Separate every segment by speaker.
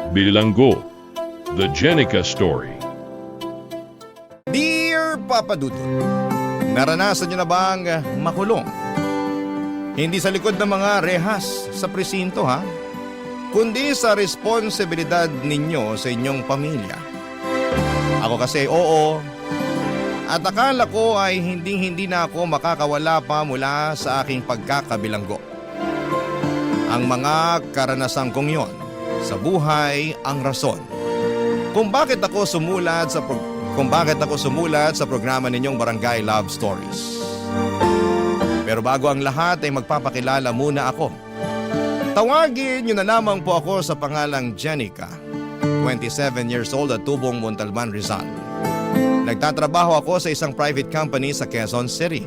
Speaker 1: Bilanggo, The Jenica Story.
Speaker 2: Dear Papa Dudut, naranasan niyo na bang makulong? Hindi sa likod ng mga rehas sa presinto ha, kundi sa responsibilidad ninyo sa inyong pamilya. Ako kasi oo, at akala ko ay hindi na ako makakawala pa mula sa aking pagkakabilanggo. Ang mga karanasan kong yon sa buhay ang rason kung bakit ako sumulat sa programa ninyong Barangay Love Stories. Pero bago ang lahat ay magpapakilala muna ako. Tawagin niyo na lamang po ako sa pangalang Jenica, 27 years old at tubong Montalban, Rizal. Nagtatrabaho ako sa isang private company sa Quezon City.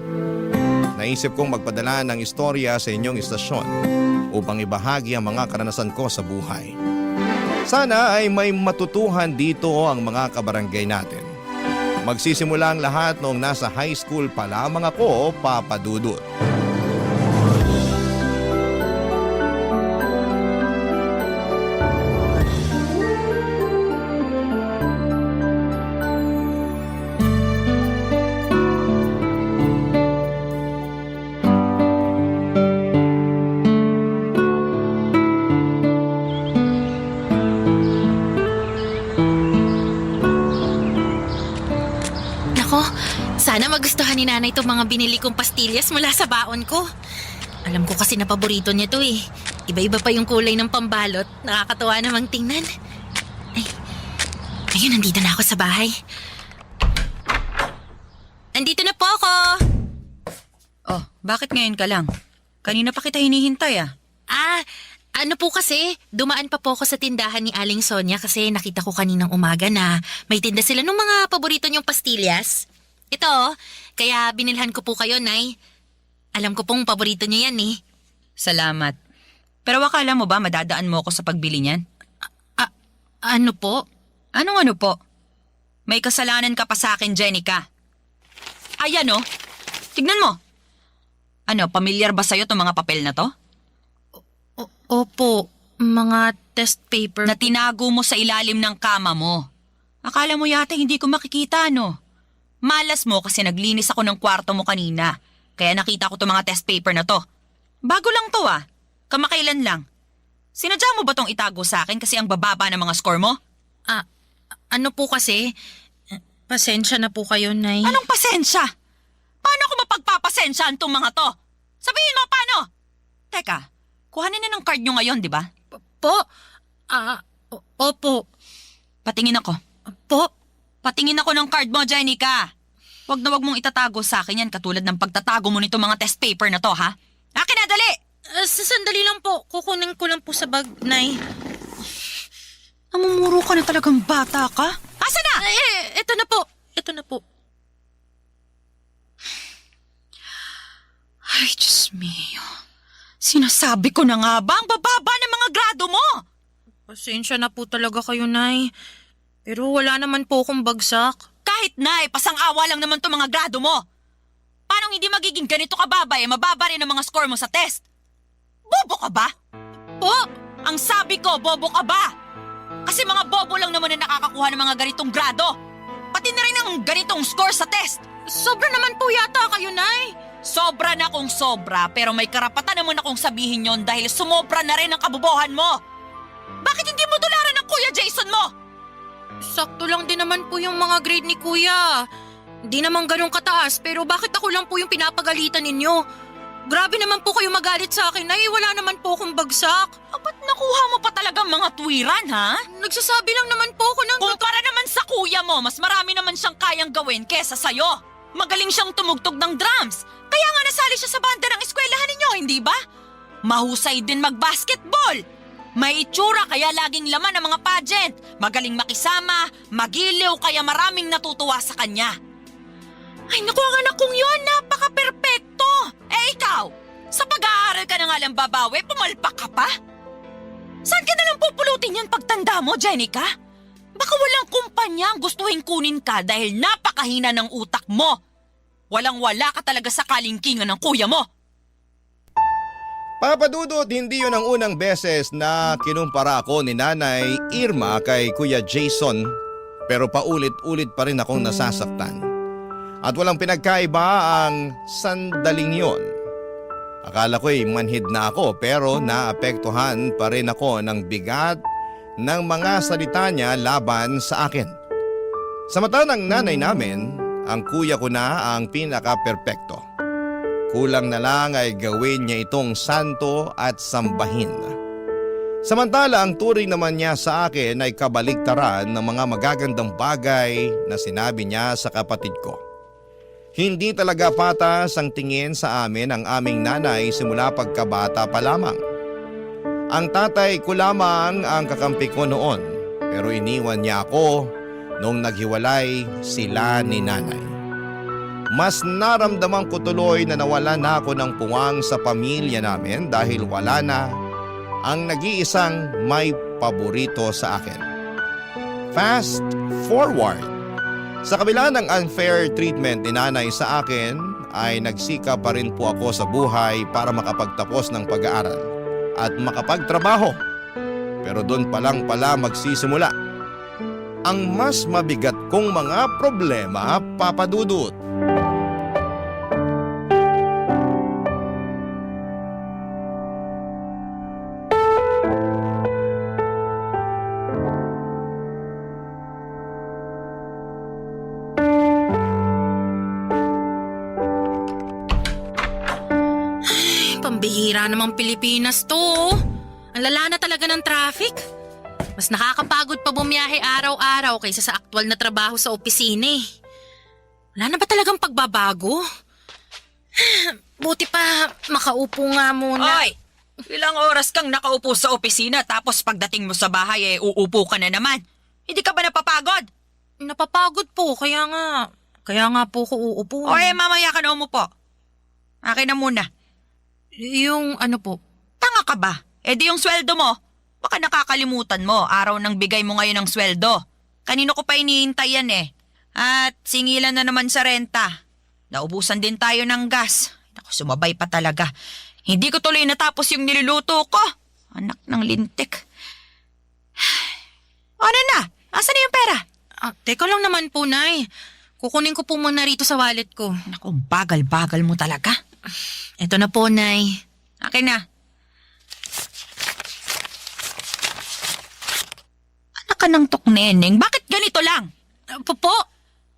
Speaker 2: Naisip kong magpadala ng istorya sa inyong istasyon upang ibahagi ang mga karanasan ko sa buhay. Sana ay may matutuhan dito ang mga kabarangay natin. Magsisimula ang lahat noong nasa high school pa lamang ako, Papa Dudut.
Speaker 3: Sana magustuhan ni nanay itong mga binili kong pastillas mula sa baon ko. Alam ko kasi na paborito niya to eh. Iba-iba pa yung kulay ng pambalot. Nakakatuwa namang tingnan. Ayun, nandito na ako sa bahay. Nandito na po ako!
Speaker 4: Oh, bakit ngayon ka lang? Kanina pa kita hinihintay ah.
Speaker 3: Ano po kasi, dumaan pa po ako sa tindahan ni Aling Sonia kasi nakita ko kaninang umaga na may tinda sila ng mga paborito niyong pastillas. Ito, kaya binilhan ko po kayo, Nay. Alam ko pong paborito niyo yan eh.
Speaker 4: Salamat. Pero akala mo ba madadaan mo ako sa pagbili niyan?
Speaker 3: Ano po?
Speaker 4: Anong ano po? May kasalanan ka pa sa akin, Jenica. Ayan oh, tignan mo. Ano, pamilyar ba sa'yo itong mga papel na to?
Speaker 3: Opo, mga test paper.
Speaker 4: Na tinago mo sa ilalim ng kama mo. Akala mo yata hindi ko makikita, no? Malas mo kasi naglinis ako ng kwarto mo kanina. Kaya nakita ko itong mga test paper na to. Bago lang to ah. Kamakailan lang. Sinadya mo ba tong itago sa akin kasi ang bababa ng mga score mo?
Speaker 3: Ano po kasi? Pasensya na po kayo, Nay.
Speaker 4: Anong pasensya? Paano ko mapagpapasensyaan tong mga to? Sabihin mo paano? Teka, kuhanin na ng card nyo ngayon, di ba?
Speaker 3: Opo.
Speaker 4: Patingin ako.
Speaker 3: Po?
Speaker 4: Patingin ako ng card mo, Jenica. Wag na wag mong itatago sa akin yan katulad ng pagtatago mo nito mga test paper na to, ha? Akin na, dali!
Speaker 3: Sandali lang po. Kukunin ko lang po sa bag, Nay.
Speaker 4: Namumuro ka na talagang bata ka? Asa na?
Speaker 3: Ito na po. Ito na po.
Speaker 4: Ay, Diyos mio. Sinasabi ko na nga ba ang bababa ng mga grado mo?
Speaker 3: Pasensya na po talaga kayo, Nay. Pero wala naman po akong bagsak.
Speaker 4: Kahit na, pasang-awa lang naman to mga grado mo. Paano hindi magiging ganito kababa mababa rin ang mga score mo sa test? Bobo ka ba?
Speaker 3: Po?
Speaker 4: Ang sabi ko, bobo ka ba? Kasi mga bobo lang naman na nakakakuha ng mga ganitong grado. Pati na rin ang ganitong score sa test.
Speaker 3: Sobra naman po yata kayo, Nay.
Speaker 4: Sobra na kung sobra, pero may karapatan naman akong sabihin yon dahil sumobra na rin ang kabobohan mo. Bakit hindi mo tularan ng Kuya Jason mo?
Speaker 3: Sakto lang din naman po yung mga grade ni Kuya. Di naman ganun kataas, pero bakit ako lang po yung pinapagalitan ninyo? Grabe naman po kayo magalit sa akin, Nay. Wala naman po akong bagsak.
Speaker 4: Ba't nakuha mo pa talagang mga tuwiran, ha?
Speaker 3: Nagsasabi lang naman po ako ng...
Speaker 4: Kumpara naman sa kuya mo, mas marami naman siyang kayang gawin kesa sa'yo. Magaling siyang tumugtog ng drums. Kaya nga nasali siya sa banda ng eskwelahan ninyo, hindi ba? Mahusay din mag-basketball. May itsura kaya laging laman ang mga pageant. Magaling makisama, magiliw kaya maraming natutuwa sa kanya. Ay naku, ang anak kong yun, napaka-perpekto. Ikaw, sa pag-aaral ka na nga lang babawi, pumalpak ka pa? Saan ka nalang pupulutin yan pagtanda mo, Jenica? Baka walang kumpanya ang gustuhin kunin ka dahil napakahina ng utak mo. Walang-wala ka talaga sa kalingkingan ng kuya mo.
Speaker 2: Papadudot, hindi yun ang unang beses na kinumpara ako ni Nanay Irma kay Kuya Jason, pero paulit-ulit pa rin akong nasasaktan. At walang pinagkaiba ang sandaling yon. Akala ko'y manhid na ako pero naapektuhan pa rin ako ng bigat ng mga salita niya laban sa akin. Sa mata ng nanay namin, ang kuya ko na ang pinaka-perpekto. Kulang na lang ay gawin niya itong santo at sambahin. Samantala ang turing naman niya sa akin ay kabaligtaran ng mga magagandang bagay na sinabi niya sa kapatid ko. Hindi talaga patas ang tingin sa amin ang aming nanay simula pagkabata pa lamang. Ang tatay ko lamang ang kakampi ko noon, pero iniwan niya ako nung naghiwalay sila ni nanay. Mas naramdaman ko tuloy na nawala na ako ng puwang sa pamilya namin dahil wala na ang nag-iisang may paborito sa akin. Fast forward. Sa kabila ng unfair treatment ni nanay sa akin ay nagsikap pa rin po ako sa buhay para makapagtapos ng pag-aaral at makapagtrabaho. Pero doon pa lang pala magsisimula ang mas mabigat kong mga problema, Papa Dudut.
Speaker 3: Pambihira namang Pilipinas to. Ang lala na talaga ng traffic. Mas nakakapagod pa bumiyahe araw-araw kaysa sa aktwal na trabaho sa opisina eh. Wala na ba talagang pagbabago? Buti pa makaupo nga muna.
Speaker 4: Oy! Ilang oras kang nakaupo sa opisina tapos pagdating mo sa bahay uupo ka na naman. Hindi ka ba napapagod?
Speaker 3: Napapagod po, kaya nga po ko uupo.
Speaker 4: Oy, mamaya ka na umupo. Akin na muna.
Speaker 3: Yung ano po?
Speaker 4: Tanga ka ba? Di yung sweldo mo. Baka nakakalimutan mo, araw ng bigay mo ngayon ng sweldo. Kanino ko pa iniintay yan eh. At singilan na naman sa renta. Naubusan din tayo ng gas. Naku, sumabay pa talaga. Hindi ko tuloy natapos yung niluluto ko. Anak ng lintik. Ano na? Asan na yung pera?
Speaker 3: Teka lang naman po, Nay. Kukunin ko po muna rito sa wallet ko.
Speaker 4: Naku, bagal-bagal mo talaga.
Speaker 3: Ito na po, Nay.
Speaker 4: Akin na. Anak ka ng tukneneng, bakit ganito lang?
Speaker 3: Po?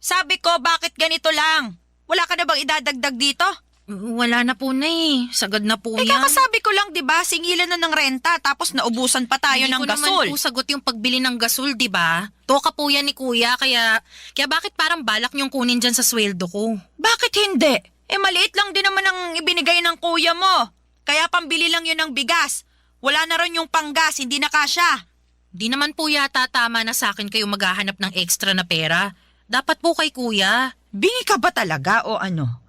Speaker 4: Sabi ko, bakit ganito lang? Wala ka na bang idadagdag dito?
Speaker 3: Wala na po, Nay. Sagad na po yan.
Speaker 4: Kakasabi ko lang, di ba? Singilan na ng renta, tapos naubusan pa tayo ng gasol.
Speaker 3: Hindi ko naman po sagot yung pagbili ng gasol, di ba? Toka po yan ni Kuya, kaya bakit parang balak niyong kunin dyan sa sweldo ko?
Speaker 4: Bakit hindi? Maliit lang din naman ang ibinigay ng kuya mo. Kaya pambili lang yun ng bigas. Wala na rin yung panggas, hindi na kasya.
Speaker 3: Di naman po yata tama na sa akin kayo maghahanap ng extra na pera. Dapat po kay Kuya.
Speaker 4: Bingi ka ba talaga o ano?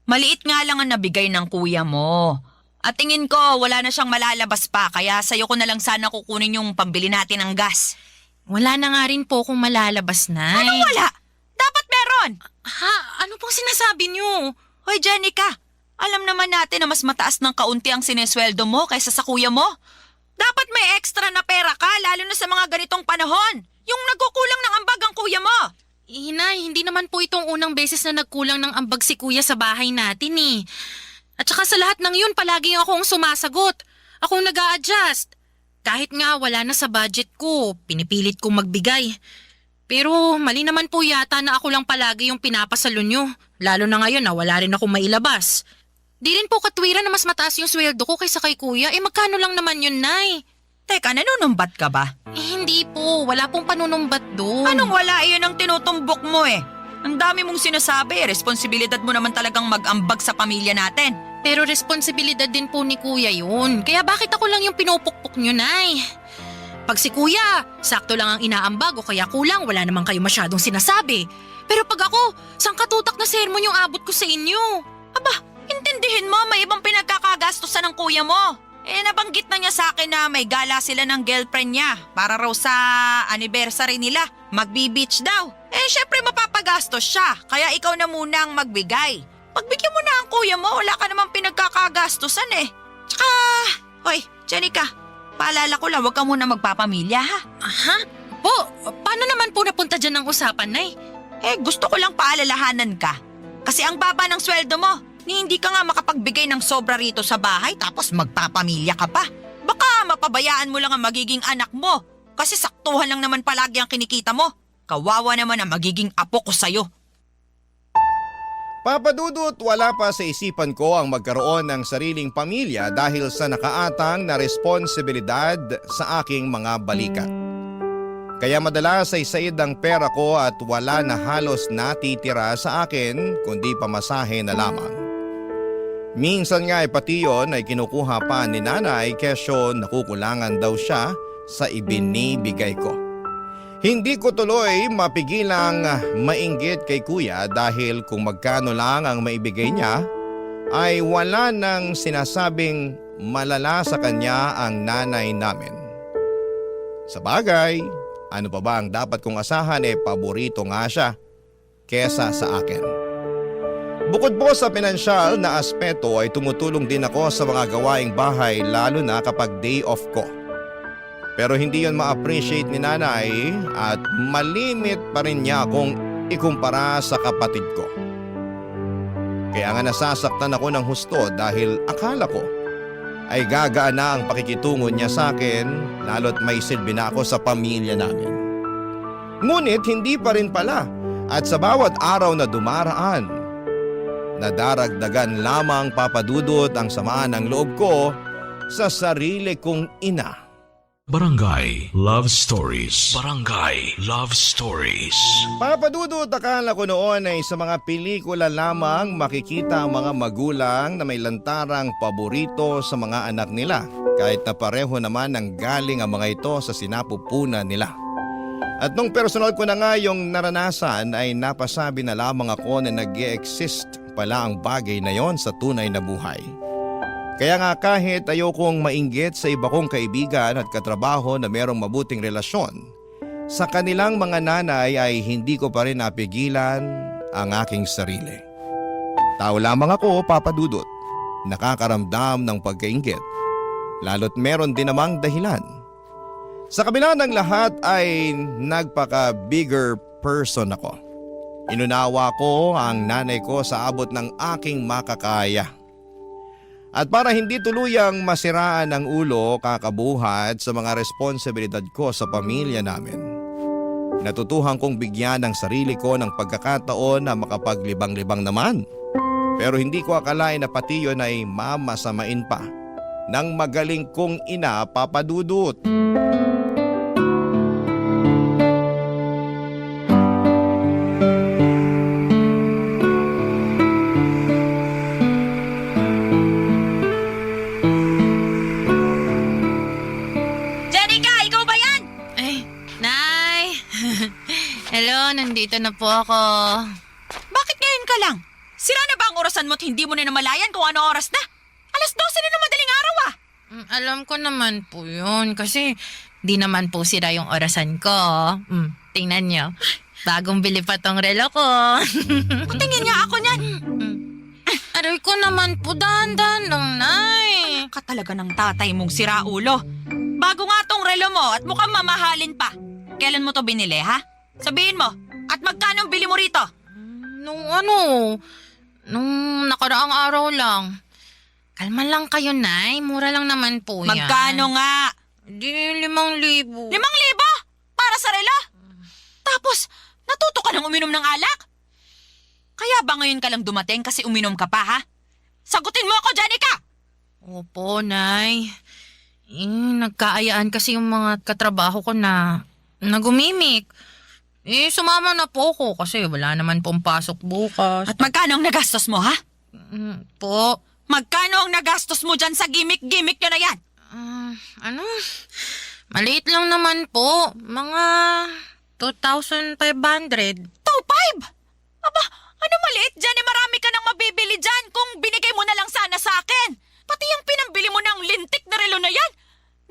Speaker 4: Maliit nga lang ang nabigay ng kuya mo. At tingin ko, wala na siyang malalabas pa, kaya sa'yo ko na lang sana kukunin yung pambili natin ng gas.
Speaker 3: Wala na nga rin po kung malalabas, Nay.
Speaker 4: Anong wala? Dapat meron!
Speaker 3: Ha? Ano pong sinasabi niyo?
Speaker 4: Hoy, Jenica, alam naman natin na mas mataas ng kaunti ang sinesweldo mo kaysa sa kuya mo. Dapat may extra na pera ka, lalo na sa mga ganitong panahon. Yung nagkukulang ng ambag ang kuya mo.
Speaker 3: Nay, hindi naman po itong unang beses na nagkulang ng ambag si Kuya sa bahay natin eh. At saka sa lahat ng yun, palagi akong sumasagot. Akong nag-a-adjust. Kahit nga wala na sa budget ko, pinipilit kong magbigay. Pero mali naman po yata na ako lang palagi yung pinapasalo nyo. Lalo na ngayon na wala rin akong mailabas. Di rin po katwiran na mas mataas yung sweldo ko kaysa kay Kuya. Magkano lang naman yun, Nay?
Speaker 4: Teka, nanunumbat ka ba?
Speaker 3: Hindi po. Wala pong panunumbat doon.
Speaker 4: Anong wala? Iyon ang tinutumbok mo eh. Ang dami mong sinasabi. Responsibilidad mo naman talagang mag-ambag sa pamilya natin.
Speaker 3: Pero responsibilidad din po ni Kuya yun. Kaya bakit ako lang yung pinupukpok nyo, Nay? Pag si Kuya, sakto lang ang inaambag o kaya kulang, wala naman kayo masyadong sinasabi. Pero pag ako, sangkatutak na sermon yung abot ko sa inyo.
Speaker 4: Aba, intindihin mo, may ibang pinagkakagastusan ng kuya mo. Nabanggit na niya sa akin na may gala sila ng girlfriend niya para raw sa anniversary nila. Magbi-beach daw. Syempre mapapagastos siya, kaya ikaw na muna ang magbigay. Pagbigyan mo na ang kuya mo, wala ka namang pinagkakagastusan eh. Tsaka, hoy, Jenica, paalala ko lang, huwag ka muna magpapamilya ha.
Speaker 3: Ha? Po, paano naman po napunta dyan ang usapan, Nay?
Speaker 4: Gusto ko lang paalalahanan ka. Kasi ang baba ng sweldo mo, hindi ka nga makapagbigay ng sobra rito sa bahay tapos magpapamilya ka pa. Baka mapabayaan mo lang ang magiging anak mo. Kasi saktuhan lang naman palagi ang kinikita mo. Kawawa naman ang magiging apo ko sa'yo.
Speaker 2: Papa Dudut, wala pa sa isipan ko ang magkaroon ng sariling pamilya dahil sa nakaatang na responsibilidad sa aking mga balikat. Kaya madalas ay said ang pera ko at wala na halos natitira sa akin kundi pamasahe na lamang. Minsan nga ay pati yun ay kinukuha pa ni nanay kesyo nakukulangan daw siya sa ibinibigay ko. Hindi ko tuloy mapigilang mainggit kay kuya dahil kung magkano lang ang maibigay niya ay wala nang sinasabing malala sa kanya ang nanay namin. Sa bagay, ano pa ba ang dapat kong asahan paborito nga siya kesa sa akin. Bukod po sa pinansyal na aspeto ay tumutulong din ako sa mga gawaing bahay lalo na kapag day off ko. Pero hindi yon ma-appreciate ni nanay at malimit pa rin niya akong ikumpara sa kapatid ko. Kaya nga nasasaktan ako ng husto dahil akala ko ay gagaan na ang pakikitungo niya sa akin lalo't may silbi na ako sa pamilya namin. Ngunit hindi pa rin pala at sa bawat araw na dumaraan, nadaragdagan lamang papadudot ang samaan ng loob ko sa sarili kong ina.
Speaker 5: Barangay Love Stories. Barangay Love Stories.
Speaker 2: Papadudot, akala ko noon ay sa mga pelikula lamang makikita ang mga magulang na may lantarang paborito sa mga anak nila kahit na pareho naman ang galing ang mga ito sa sinapupunan nila. At nung personal ko na nga yung naranasan ay napasabi na lamang ako na nag-e-exist pala ang bagay na yon sa tunay na buhay. Kaya nga kahit ayokong mainggit sa iba kong kaibigan at katrabaho na merong mabuting relasyon, sa kanilang mga nanay ay hindi ko pa rin napigilan ang aking sarili. Tao lamang ako, papadudot, nakakaramdam ng pagkainggit, lalo't meron din namang dahilan. Sa kabila ng lahat ay nagpaka-bigger person ako. Inunawa ko ang nanay ko sa abot ng aking makakaya. At para hindi tuluyang masiraan ang ulo kakabuhat sa mga responsibilidad ko sa pamilya namin, natutuhan kong bigyan ng sarili ko ng pagkakataon na makapaglibang-libang naman. Pero hindi ko akalain na pati yun ay mamasamain pa ng magaling kong ina, papadudot.
Speaker 3: Nandito na po ako.
Speaker 4: Bakit ngayon ka lang? Sira na ba ang orasan mo at hindi mo na namalayan kung ano oras na? 12:00 na ng madaling araw ah.
Speaker 3: Alam ko naman po yun kasi di naman po sira yung orasan ko. Tingnan nyo. Bagong bili pa tong relo ko.
Speaker 4: Tingin niya ako niyan.
Speaker 3: Aray ko naman po, dahan-dahan lang, Nay.
Speaker 4: Ka talaga ng tatay mong siraulo. Bago nga tong relo mo at mukhang mamahalin pa. Kailan mo to binili ha? Sabihin mo, at magkano bili mo rito?
Speaker 3: Nung nakaraang araw lang. Kalma lang kayo, Nay. Mura lang naman po yan.
Speaker 4: Magkano nga?
Speaker 3: Di, 5,000.
Speaker 4: 5,000? Para sa relo? Tapos, natuto ka ng uminom ng alak? Kaya ba ngayon ka lang dumating kasi uminom ka pa, ha? Sagutin mo ako, Jenica!
Speaker 3: Opo, Nay. Nagkaayaan kasi yung mga katrabaho ko na gumimik. Sumama na po ako kasi wala naman pong pasok bukas.
Speaker 4: At magkano ang nagastos mo, ha?
Speaker 3: Po.
Speaker 4: Magkano ang nagastos mo dyan sa gimmick-gimmick nyo na yan?
Speaker 3: Maliit lang naman po. Mga 2,500.
Speaker 4: 2,500? Aba, ano maliit dyan? Marami ka nang mabibili dyan kung binigay mo na lang sana sa akin. Pati yung pinambili mo ng lintik na relo na yan.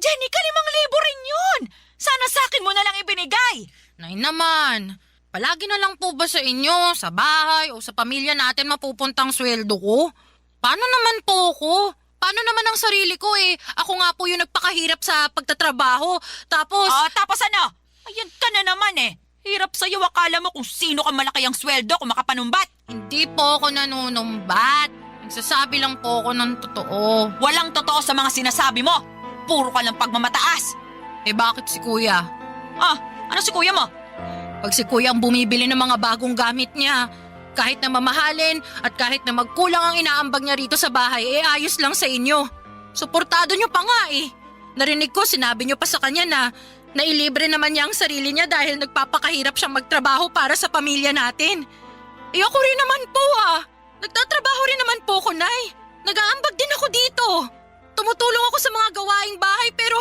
Speaker 4: Jenica, 5,000 rin yun. Sana sa akin mo na lang ibinigay.
Speaker 3: Nay naman, palagi na lang po ba sa inyo, sa bahay o sa pamilya natin mapupuntang sweldo ko? Paano naman po ako? Paano naman ang sarili ko eh? Ako nga po yung nagpakahirap sa pagtatrabaho. Tapos...
Speaker 4: Tapos ano? Ayan ka na naman eh. Hirap sa'yo, akala mo kung sino ka malaki ang sweldo kung makapanumbat.
Speaker 3: Hindi po ako nanunumbat. Nagsasabi lang po ako ng totoo.
Speaker 4: Walang totoo sa mga sinasabi mo. Puro ka lang pagmamataas.
Speaker 3: Eh bakit si kuya?
Speaker 4: Ano si kuya mo?
Speaker 3: Pag si kuya ang bumibili ng mga bagong gamit niya, kahit na mamahalin at kahit na magkulang ang inaambag niya rito sa bahay, eh ayos lang sa inyo. Suportado niyo pa nga eh. Narinig ko, sinabi niyo pa sa kanya na nailibre naman niya ang sarili niya dahil nagpapakahirap siyang magtrabaho para sa pamilya natin. Eh ako rin naman po Nagtatrabaho rin naman po ko, Nay. Nag-aambag din ako dito. Tumutulong ako sa mga gawaing bahay pero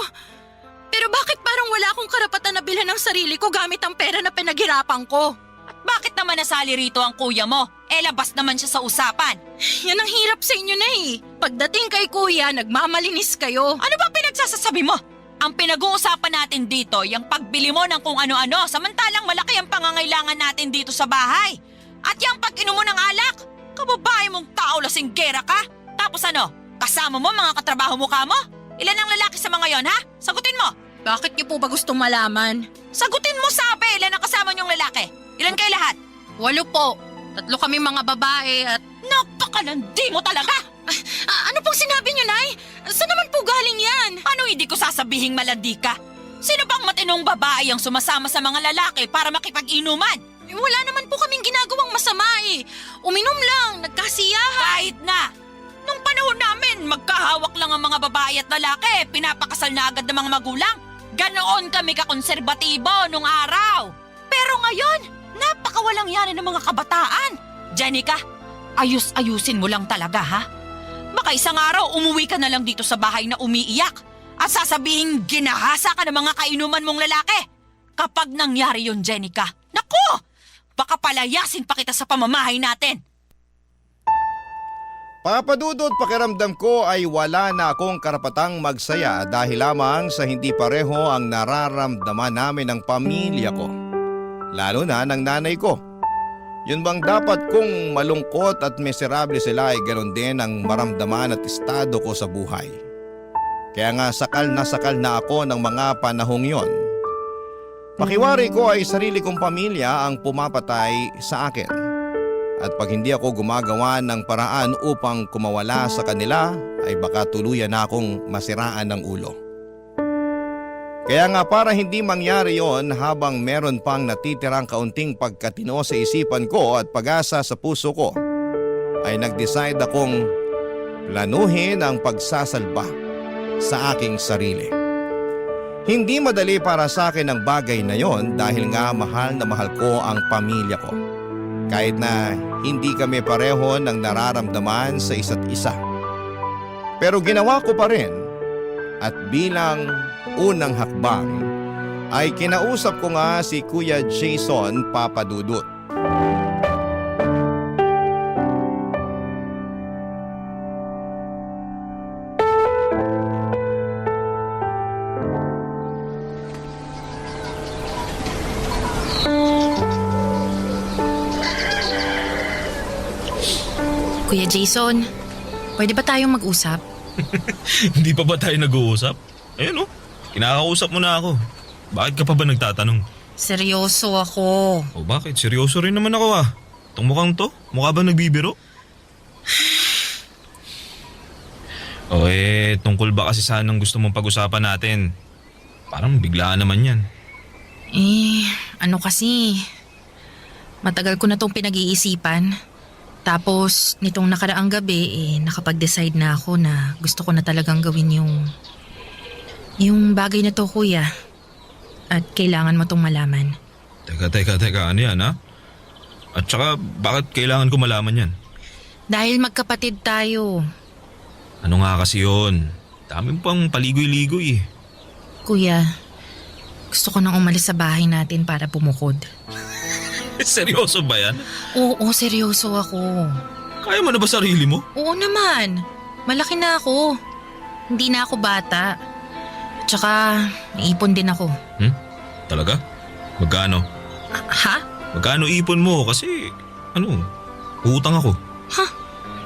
Speaker 3: bakit parang wala akong karapatan na bilhan ng sarili ko gamit ang pera na pinaghirapan ko?
Speaker 4: At bakit naman nasali rito ang kuya mo? Labas naman siya sa usapan.
Speaker 3: Yan ang hirap sa inyo, Nay. Pagdating kay kuya, nagmamalinis kayo.
Speaker 4: Ano ba pinagsasasabi mo? Ang pinag-uusapan natin dito, yung pagbili mo ng kung ano-ano, samantalang malaki ang pangangailangan natin dito sa bahay. At yung pag-inom mo ng alak, kababae mong tao, lasinggera ka. Tapos ano, kasama mo mga katrabaho mo ka mo? Ilan ang lalaki sa mga yon, ha? Sagutin mo.
Speaker 3: Bakit niyo po ba gustong malaman?
Speaker 4: Sagutin mo, sabi, ilan ang kasama niyong lalaki? Ilan kayo lahat?
Speaker 3: 8 po. 3 kami mga babae at...
Speaker 4: Napakalandi mo talaga!
Speaker 3: ano pong sinabi niyo, Nay? Saan naman po galing yan?
Speaker 4: Ano hindi ko sasabihing malandi ka? Sino bang matinong babae ang sumasama sa mga lalaki para makipag-inuman?
Speaker 3: Wala naman po kaming ginagawang masama eh. Uminom lang, nagkasiyahan.
Speaker 4: Kahit na! Nung panahon namin, magkahawak lang ang mga babae at lalaki, pinapakasal na agad ng mga magulang. Ganoon kami kakonserbatibo nung araw. Pero ngayon, napakawalang yanin ng mga kabataan. Jenica, ayusin mo lang talaga, ha? Baka isang araw umuwi ka na lang dito sa bahay na umiiyak at sasabihin ginahasa ka ng mga kainuman mong lalaki. Kapag nangyari yun, Jenica, naku! Baka palayasin pa kita sa pamamahay natin.
Speaker 2: Papadudod, pakiramdam ko ay wala na akong karapatang magsaya dahil lamang sa hindi pareho ang nararamdaman namin ng pamilya ko. Lalo na ng nanay ko. Yun bang dapat kung malungkot at miserable sila ay ganoon din ang maramdaman at estado ko sa buhay. Kaya nga sakal na ako ng mga panahong yon. Pakiwari ko ay sarili kong pamilya ang pumapatay sa akin. At pag hindi ako gumagawa ng paraan upang kumawala sa kanila, ay baka tuluyan na akong masiraan ng ulo. Kaya nga para hindi mangyari yon habang meron pang natitirang kaunting pagkatino sa isipan ko at pag-asa sa puso ko, ay nag-decide akong planuhin ang pagsasalba sa aking sarili. Hindi madali para sa akin ang bagay na yon dahil nga mahal na mahal ko ang pamilya ko. Kahit na hindi kami pareho ng nararamdaman sa isa't isa. Pero ginawa ko pa rin at bilang unang hakbang ay kinausap ko nga si Kuya Jason Papadudut.
Speaker 3: Kuya Jason, pwede ba tayong mag-usap?
Speaker 5: Hindi pa ba tayo nag-uusap? Ayun kinakausap mo na ako. Bakit ka pa ba nagtatanong?
Speaker 3: Seryoso ako.
Speaker 5: O bakit? Seryoso rin naman ako Itong mukhang to, mukha ba nagbibiro? Tungkol ba kasi sanang gusto mong pag-usapan natin? Parang biglaan naman yan.
Speaker 3: Ano kasi, matagal ko na tong pinag-iisipan. Tapos, nitong nakaraang gabi, nakapag-decide na ako na gusto ko na talagang gawin yung bagay na to, kuya. At kailangan mo tong malaman.
Speaker 5: Teka, ano yan At saka, bakit kailangan ko malaman yan?
Speaker 3: Dahil magkapatid tayo.
Speaker 5: Ano nga kasi yun? Dami pang paligoy-ligoy
Speaker 3: Kuya, gusto ko nang umalis sa bahay natin para bumukod.
Speaker 5: Seryoso ba yan?
Speaker 3: Oo, seryoso ako.
Speaker 5: Kaya mo na ba sarili mo?
Speaker 3: Oo naman. Malaki na ako. Hindi na ako bata. Tsaka, naipon din ako.
Speaker 5: Talaga? Magkano?
Speaker 3: Ha?
Speaker 5: Magkano ipon mo? Kasi, utang ako.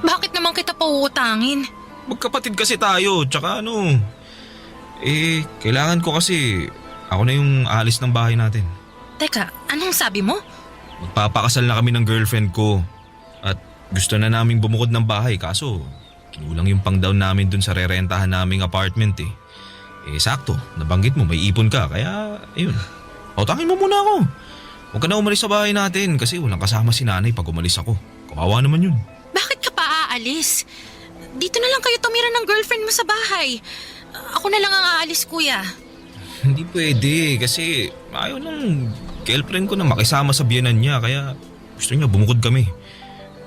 Speaker 3: Bakit naman kita pauutangin?
Speaker 5: magkapatid kasi tayo. Tsaka kailangan ko kasi ako na yung alis ng bahay natin.
Speaker 3: Teka, anong sabi mo?
Speaker 5: Magpapakasal na kami ng girlfriend ko. At gusto na naming bumukod ng bahay kaso kinulang yung pang-down namin dun sa rerentahan naming apartment eh. Sakto, nabanggit mo may ipon ka kaya ayun. Pautangin mo muna ako. Huwag ka na umalis sa bahay natin kasi walang kasama si nanay pag umalis ako. Kawawa naman yun.
Speaker 3: Bakit ka pa aalis? Dito na lang kayo tumira ng girlfriend mo sa bahay. Ako na lang ang aalis, kuya.
Speaker 5: Hindi pwede kasi ayaw ng girlfriend ko na makisama sa biyenan niya kaya gusto niya bumukod kami.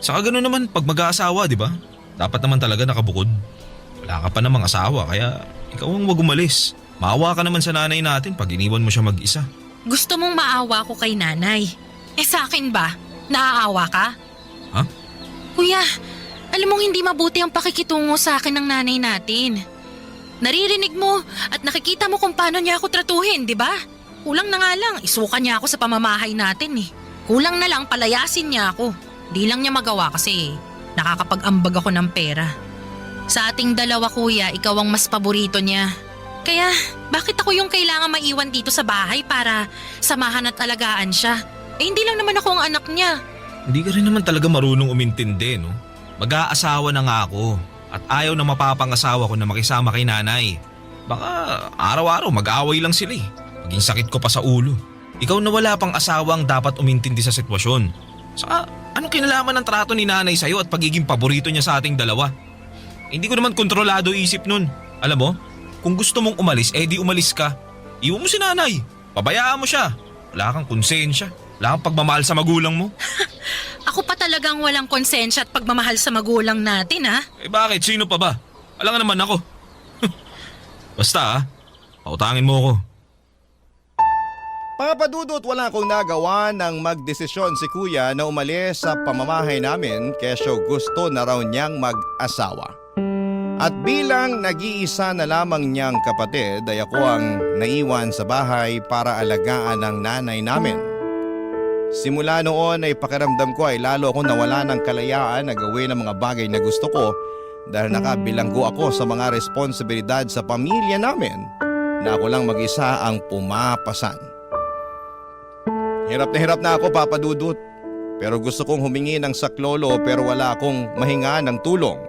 Speaker 5: Saka gano'n naman pag mag-aasawa, di ba? Dapat naman talaga nakabukod. Wala ka pa namang asawa kaya ikaw ang wag umalis. Maawa ka naman sa nanay natin pag iniwan mo siya mag-isa.
Speaker 3: Gusto mong maawa ko kay nanay. Sa akin ba? Naaawa ka?
Speaker 5: Ha?
Speaker 3: Kuya, alam mong hindi mabuti ang pakikitungo sa akin ng nanay natin. Naririnig mo at nakikita mo kung paano niya ako tratuhin, di ba? Kulang na nga lang, isuka niya ako sa pamamahay natin eh. Kulang na lang palayasin niya ako. Di lang niya magawa kasi nakakapag-ambag ako ng pera. Sa ating dalawa kuya, ikaw ang mas paborito niya. Kaya bakit ako yung kailangan maiwan dito sa bahay para samahan at alagaan siya? Hindi lang naman ako ang anak niya.
Speaker 5: Hindi ka rin naman talaga marunong umintindi, no? Mag-aasawa na nga ako at ayaw na mapapangasawa ko na makisama kay nanay. Baka araw-araw mag-aaway lang sila eh. Maging sakit ko pa sa ulo. Ikaw na wala pang asawa ang dapat umintindi sa sitwasyon. Saka anong kinalaman ng trato ni nanay sa'yo at pagiging paborito niya sa ating dalawa? Hindi ko naman kontrolado isip nun. Alam mo, kung gusto mong umalis, di umalis ka. Iwan mo si nanay. Pabayaan mo siya. Wala kang konsensya. Wala kang pagmamahal sa magulang mo.
Speaker 3: Ako pa talagang walang konsensya at pagmamahal sa magulang natin ha?
Speaker 5: Bakit? Sino pa ba? Alam nga naman ako. Basta pautangin mo ako.
Speaker 2: Papadudot, wala akong nagawa nang magdesisyon si kuya na umalis sa pamamahay namin kesyo gusto na raw niyang mag-asawa. At bilang nag-iisa na lamang niyang kapatid ay ako ang naiwan sa bahay para alagaan ang nanay namin. Simula noon ay pakiramdam ko ay lalo akong nawala ng kalayaan na gawin ang mga bagay na gusto ko dahil nakabilanggo ako sa mga responsibilidad sa pamilya namin na ako lang mag-isa ang pumapasan. Hirap na ako, Papa Dudut, pero gusto kong humingi ng saklolo pero wala akong mahinga ng tulong.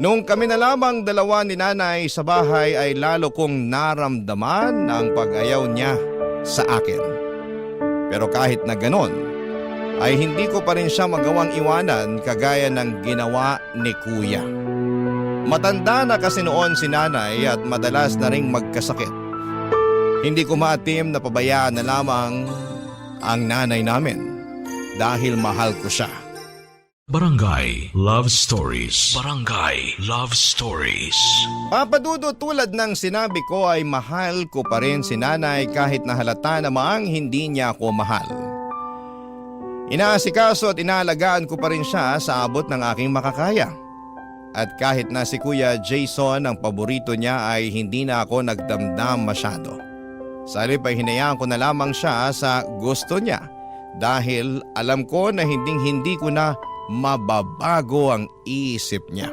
Speaker 2: Nung kami na lamang dalawa ni nanay sa bahay ay lalo kong naramdaman ang pag-ayaw niya sa akin. Pero kahit na ganon, ay hindi ko pa rin siya magawang iwanan kagaya ng ginawa ni kuya. Matanda na kasi noon si nanay at madalas na ring magkasakit. Hindi ko maatim na pabayaan na lamang ang nanay namin dahil mahal ko siya.
Speaker 1: Barangay Love Stories. Barangay Love Stories.
Speaker 2: Papadudo, tulad ng sinabi ko ay mahal ko pa rin si nanay kahit na halata namang hindi niya ako mahal. Inaasikaso at inaalagaan ko pa rin siya sa abot ng aking makakaya. At kahit na si Kuya Jason ang paborito niya ay hindi na ako nagdamdam masyado. Sa halip ay hinayaan ko na lamang siya sa gusto niya dahil alam ko na hindi ko na mababago ang isip niya.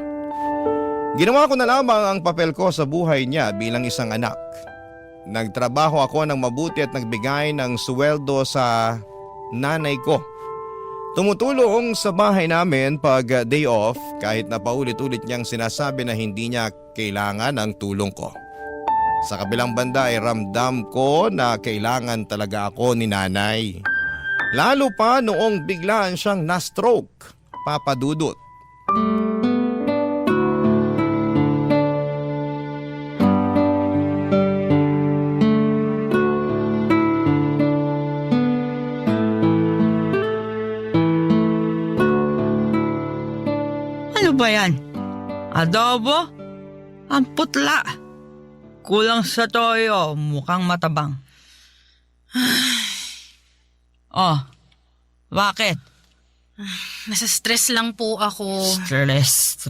Speaker 2: Ginawa ko na lamang ang papel ko sa buhay niya bilang isang anak. Nagtrabaho ako ng mabuti at nagbigay ng sweldo sa nanay ko. Tumutulong sa bahay namin pag day off kahit na paulit-ulit niyang sinasabi na hindi niya kailangan ang tulong ko. Sa kabilang banda ay ramdam ko na kailangan talaga ako ni nanay. Lalo pa noong biglaan siyang na-stroke, Papa Dudut.
Speaker 6: Ano ba yan? Adobo? Ang putla. Kulang sa toyo, mukhang matabang. Oh, bakit?
Speaker 3: Nasa stress lang po ako.
Speaker 6: Stress.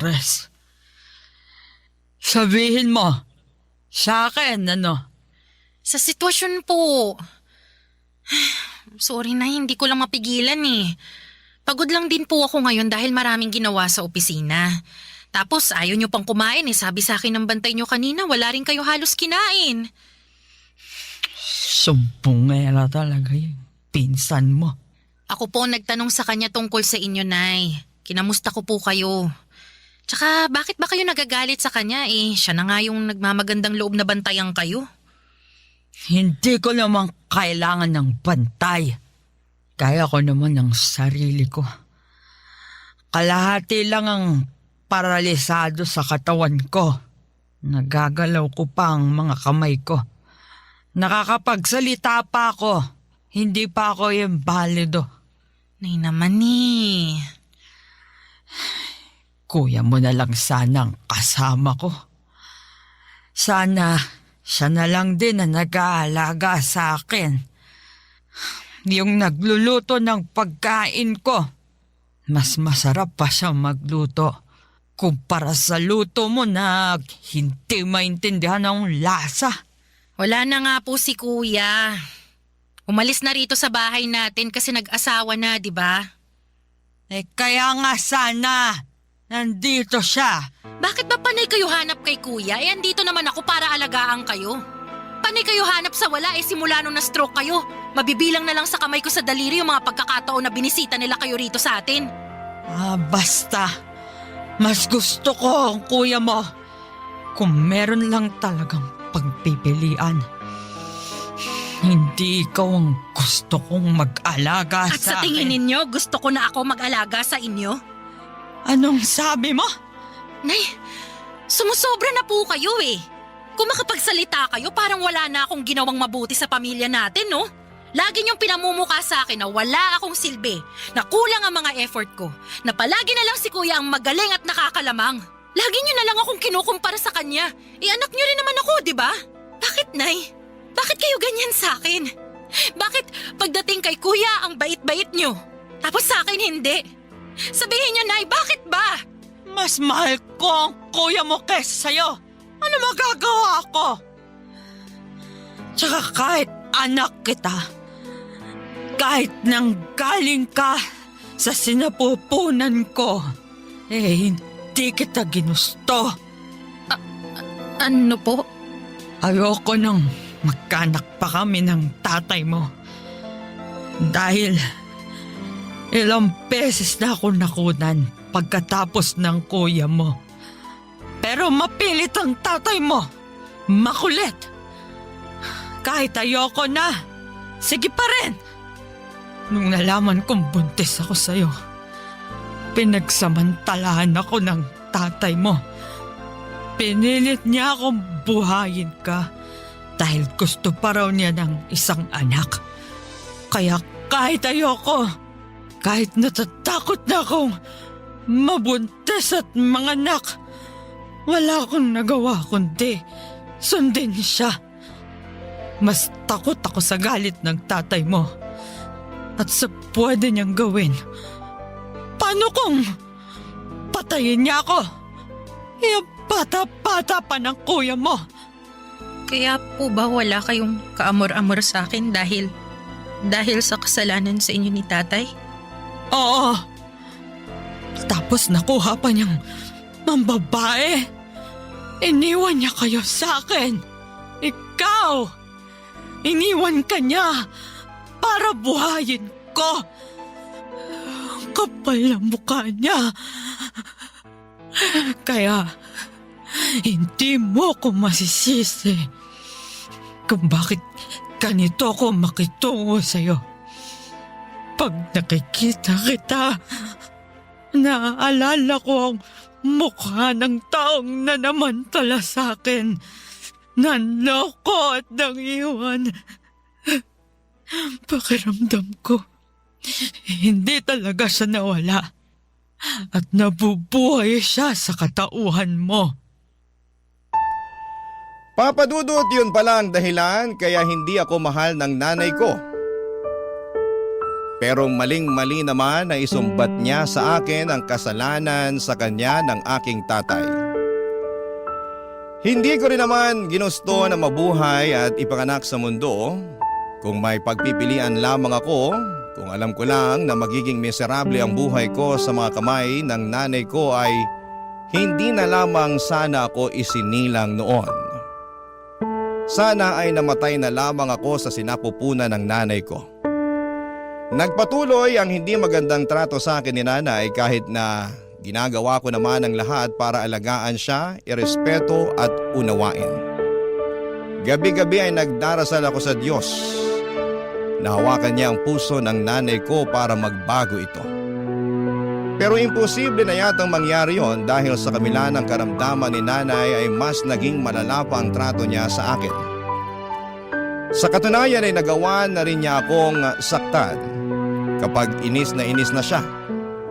Speaker 6: Sabihin mo, sa akin, ano?
Speaker 3: Sa sitwasyon po. Sorry na, hindi ko lang mapigilan eh. Pagod lang din po ako ngayon dahil maraming ginawa sa opisina. Tapos ayaw nyo pang kumain eh. Sabi sa akin ng bantay nyo kanina, wala rin kayo halos kinain.
Speaker 6: Sumpungera talaga yung pinsan mo.
Speaker 3: Ako po nagtanong sa kanya tungkol sa inyo, Nay. Kinamusta ko po kayo. Tsaka bakit ba kayo nagagalit sa kanya eh? Siya na nga yung nagmamagandang loob na bantayan kayo.
Speaker 6: Hindi ko naman kailangan ng bantay. Kaya ko naman ng sarili ko. Kalahati lang ang paralisado sa katawan ko. Nagagalaw ko pa ang mga kamay ko. Nakakapagsalita pa ako. Hindi pa ako imbalido.
Speaker 3: Nay naman eh.
Speaker 6: Kuya mo na lang sanang kasama ko. Sana siya na lang din na nag-aalaga sa akin. Yung nagluluto ng pagkain ko. Mas masarap pa siyang magluto kumpara sa luto mo na hindi maintindihan ang lasa.
Speaker 3: Wala na nga po si Kuya. Umalis na rito sa bahay natin kasi nag-asawa na, di ba?
Speaker 6: Kaya nga sana nandito siya.
Speaker 3: Bakit ba panay kayo hanap kay Kuya? Andito naman ako para alagaan kayo. Panay kayo hanap sa wala simula nung na-stroke kayo. Mabibilang na lang sa kamay ko sa daliri yung mga pagkakataon na binisita nila kayo rito sa atin.
Speaker 6: Basta. Mas gusto ko ang kuya mo. Kung meron lang talagang pagpipilian. Hindi ikaw ang gusto kong mag-alaga
Speaker 3: At
Speaker 6: sa
Speaker 3: sa tingin ninyo, gusto ko na ako mag-alaga sa inyo?
Speaker 6: Anong sabi mo?
Speaker 3: Nay, sumusobra na po kayo eh. Kung makapagsalita kayo, parang wala na akong ginawang mabuti sa pamilya natin, no? Lagi niyong pinamumukha sa akin na wala akong silbi, na kulang ang mga effort ko, na palagi na lang si Kuya ang magaling at nakakalamang. Lagi niyo na lang akong kinukumpara sa kanya. Anak niyo rin naman ako, di ba? Bakit, Nay? Bakit kayo ganyan sa akin? Bakit pagdating kay Kuya ang bait-bait niyo? Tapos sa akin hindi? Sabihin niyo, Nay, bakit ba?
Speaker 6: Mas mahal ko ang kuya mo kesa sa'yo. Ano magagawa ko? Tsaka kahit anak kita, kahit nang galing ka sa sinapupunan ko, hindi kita ginusto.
Speaker 3: Ano po?
Speaker 6: Ayoko nang magkanak pa kami ng tatay mo. Dahil ilang beses na ako nakunan pagkatapos ng kuya mo. Pero mapilit ang tatay mo. Makulit. Kahit ayoko na, sige pa rin. Nung nalaman kong buntis ako sa'yo, pinagsamantalahan ako ng tatay mo. Pinilit niya akong buhayin ka dahil gusto pa raw niya ng isang anak. Kaya kahit ayoko, kahit natatakot na akong mabuntis at manganak, wala akong nagawa kundi sundin siya. Mas takot ako sa galit ng tatay mo at sa pwede niyang gawin. Paano kung patayin niya ako? Yung bata-bata pa ng kuya mo.
Speaker 3: Kaya po ba wala kayong kaamor-amor sa akin dahil sa kasalanan sa inyo ni tatay?
Speaker 6: Oo. Tapos nakuha pa niyang mambabae. Iniwan niya kayo sa akin. Ikaw! Iniwan ka niya para buhayin ko. Kapal ang mukha niya. Kaya hindi mo ko masisisi kung bakit ganito ako makitungo sa'yo. Pag nakikita kita, naaalala ko ang mukha ng taong nanamantala sa akin. Nanloko at nangiwan. Pakiramdam ko, hindi talaga siya nawala. At nabubuhay siya sa katauhan mo.
Speaker 2: Papadudot, yun pala ang dahilan kaya hindi ako mahal ng nanay ko. Pero maling-mali naman na isumbat niya sa akin ang kasalanan sa kanya ng aking tatay. Hindi ko rin naman ginusto na mabuhay at ipanganak sa mundo. Kung may pagpipilian lamang ako, kung alam ko lang na magiging miserable ang buhay ko sa mga kamay ng nanay ko ay Hindi na lamang sana ako isinilang noon. Sana ay namatay na lamang ako sa sinapupunan ng nanay ko. Nagpatuloy ang hindi magandang trato sa akin ni nanay kahit na ginagawa ko naman ang lahat para alagaan siya, irespeto at unawain. Gabi-gabi ay nagdarasal ako sa Diyos. Nahawakan niya ang puso ng nanay ko para magbago ito. Pero imposible na yatang mangyari yon dahil sa kabila ng karamdaman ni nanay ay mas naging malala pa ang trato niya sa akin. Sa katunayan ay nagawa na rin niya akong saktan kapag inis na siya.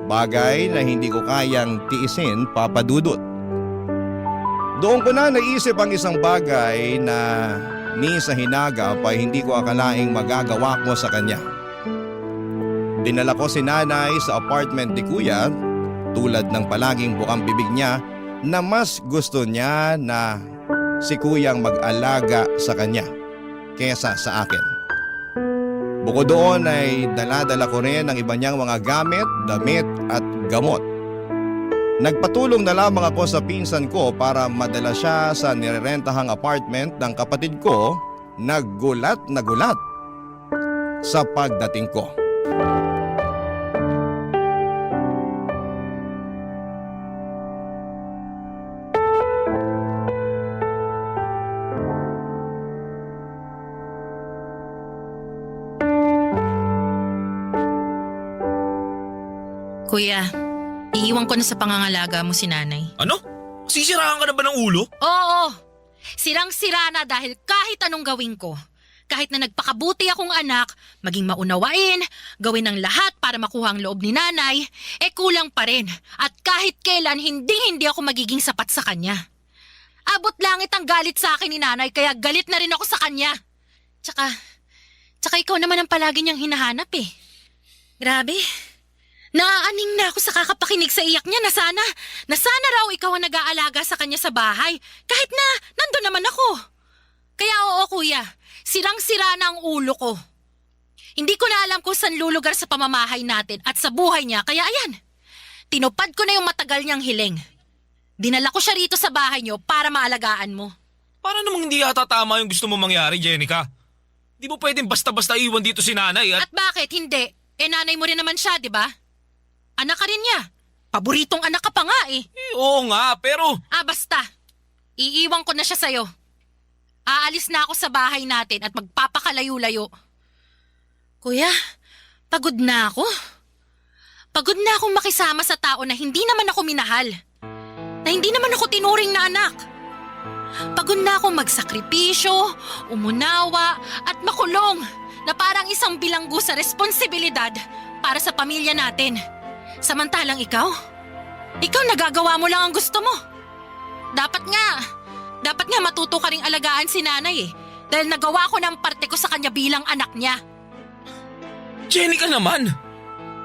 Speaker 2: Bagay na hindi ko kayang tiisin, Papa Dudut. Doon ko na naisip ang isang bagay na ni sa hinagap ay hindi ko akalaing magagawa ko sa kanya. Dinala ko si nanay sa apartment ni kuya tulad ng palaging bukang bibig niya na mas gusto niya na si kuyang mag-alaga sa kanya kesa sa akin. Bukod doon ay dala-dala ko rin ang iba niyang mga gamit, damit at gamot. Nagpatulong na lamang ako sa pinsan ko para madala siya sa nirerentahang apartment ng kapatid ko na gulat sa pagdating ko.
Speaker 3: Kuya, iiwan ko na sa pangangalaga mo si nanay.
Speaker 5: Ano? Sisiraan ka na ba ng ulo?
Speaker 3: Oo, sirang-sira na dahil kahit anong gawin ko. Kahit na nagpakabuti akong anak, maging maunawain, gawin ang lahat para makuha ang loob ni nanay, kulang pa rin. At kahit kailan hindi ako magiging sapat sa kanya. Abot langit ang galit sa akin ni nanay kaya galit na rin ako sa kanya. Tsaka ikaw naman ang palagi niyang hinahanap eh. Grabe. Naaaning na ako sa kakapakinig sa iyak niya na sana raw ikaw ang nag-aalaga sa kanya sa bahay kahit na nandun naman ako. Kaya oo kuya, sirang-sira na ang ulo ko. Hindi ko na alam kung saan lulugar sa pamamahay natin at sa buhay niya kaya ayan, tinupad ko na yung matagal niyang hiling. Dinala ko siya rito sa bahay niyo para maalagaan mo.
Speaker 5: Para namang hindi yata tama yung gusto mo mangyari, Jenica. Di mo pwedeng basta-basta iwan dito si nanay at...
Speaker 3: At bakit hindi? Nanay mo rin naman siya, di ba? Anak ka rin niya. Paboritong anak ka pa nga eh.
Speaker 5: Oo nga, pero...
Speaker 3: Basta. Iiwan ko na siya sa'yo. Aalis na ako sa bahay natin at magpapakalayo-layo. Kuya, pagod na ako. Pagod na akong makisama sa tao na hindi naman ako minahal. Na hindi naman ako tinuring na anak. Pagod na akong magsakripisyo, umunawa at makulong na parang isang bilanggo sa responsibilidad para sa pamilya natin. Samantalang ikaw nagagawa mo lang ang gusto mo. Dapat nga matuto ka ring alagaan si nanay eh. Dahil nagawa ko ng parte ko sa kanya bilang anak niya.
Speaker 5: Jenica naman!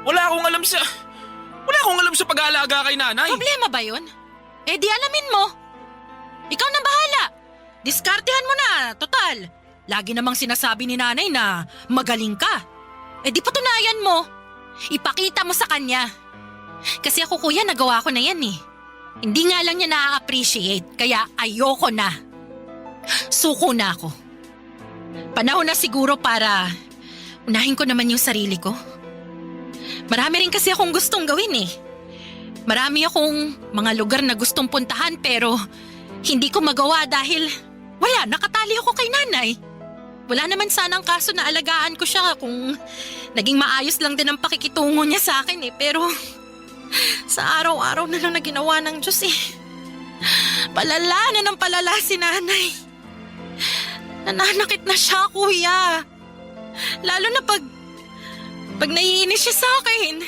Speaker 5: Wala akong alam sa pag-aalaga kay nanay.
Speaker 3: Problema ba yun? Di alamin mo. Ikaw na bahala. Diskartehan mo na, total. Lagi namang sinasabi ni nanay na magaling ka. Di patunayan mo. Ipakita mo sa kanya. Kasi ako kuya, nagawa ko na yan eh. Hindi nga lang niya na-appreciate, kaya ayoko na. Suko na ako. Panahon na siguro para unahin ko naman yung sarili ko. Marami rin kasi akong gustong gawin eh. Marami akong mga lugar na gustong puntahan pero hindi ko magawa dahil nakatali ako kay nanay. Wala naman sanang kaso na alagaan ko siya kung naging maayos lang din ang pakikitungo niya sa akin eh. Pero sa araw-araw na lang na ginawa ng Diyos eh. Palala na ng palala si nanay. Nananakit na siya, kuya. Lalo na pag naiinis siya sa akin.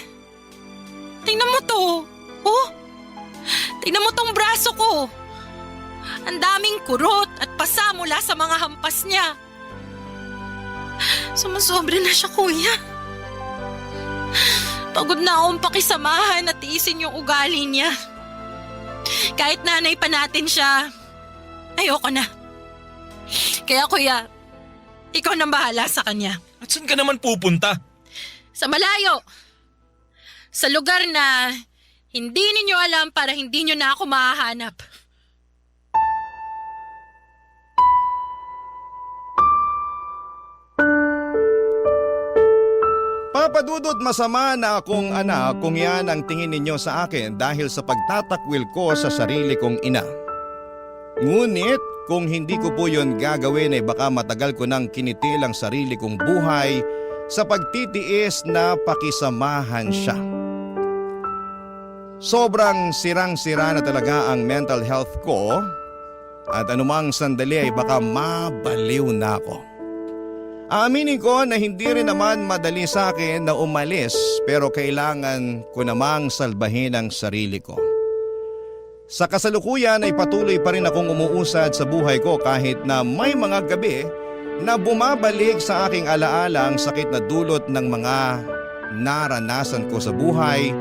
Speaker 3: Tingnan mo to. Oh, tingnan mo tong braso ko. Ang daming kurot at pasa mula sa mga hampas niya. Sumusobra na siya, kuya. Pagod na akong pakisamahan at tiisin yung ugali niya. Kahit nanay pa natin siya, ayoko na. Kaya kuya, ikaw nang bahala sa kanya.
Speaker 5: At saan ka naman pupunta?
Speaker 3: Sa malayo. Sa lugar na Hindi ninyo alam para hindi nyo na ako mahahanap.
Speaker 2: Papadudot, masama na akong anak kung yan ang tingin ninyo sa akin dahil sa pagtatakwil ko sa sarili kong ina. Ngunit kung hindi ko po yun gagawin ay baka matagal ko nang kinitil ang sarili kong buhay sa pagtitiis na pakisamahan siya. Sobrang sirang-sira na talaga ang mental health ko at anumang sandali ay baka mabaliw na ako. Aaminin ko na hindi rin naman madali sa akin na umalis pero kailangan ko namang salbahin ang sarili ko. Sa kasalukuyan ay patuloy pa rin akong umuusad sa buhay ko kahit na may mga gabi na bumabalik sa aking alaala ang sakit na dulot ng mga naranasan ko sa buhay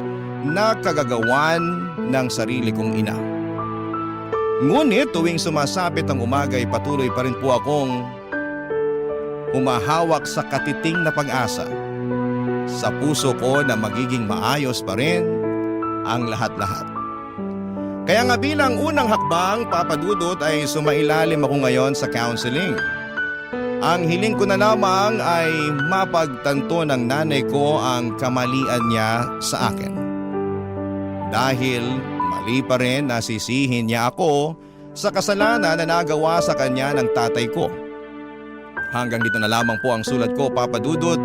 Speaker 2: na kagagawan ng sarili kong ina. Ngunit tuwing sumasapit ang umaga ay patuloy pa rin po akong humahawak sa katiting na pag-asa sa puso ko na magiging maayos pa rin ang lahat-lahat. Kaya nga bilang unang hakbang, Papadudot, ay sumailalim ako ngayon sa counseling. Ang hiling ko na lamang ay mapagtanto ng nanay ko ang kamalian niya sa akin. Dahil mali pa rin na sisihin niya ako sa kasalanan na nagawa sa kanya ng tatay ko. Hanggang dito na lamang po ang sulat ko, Papadudot.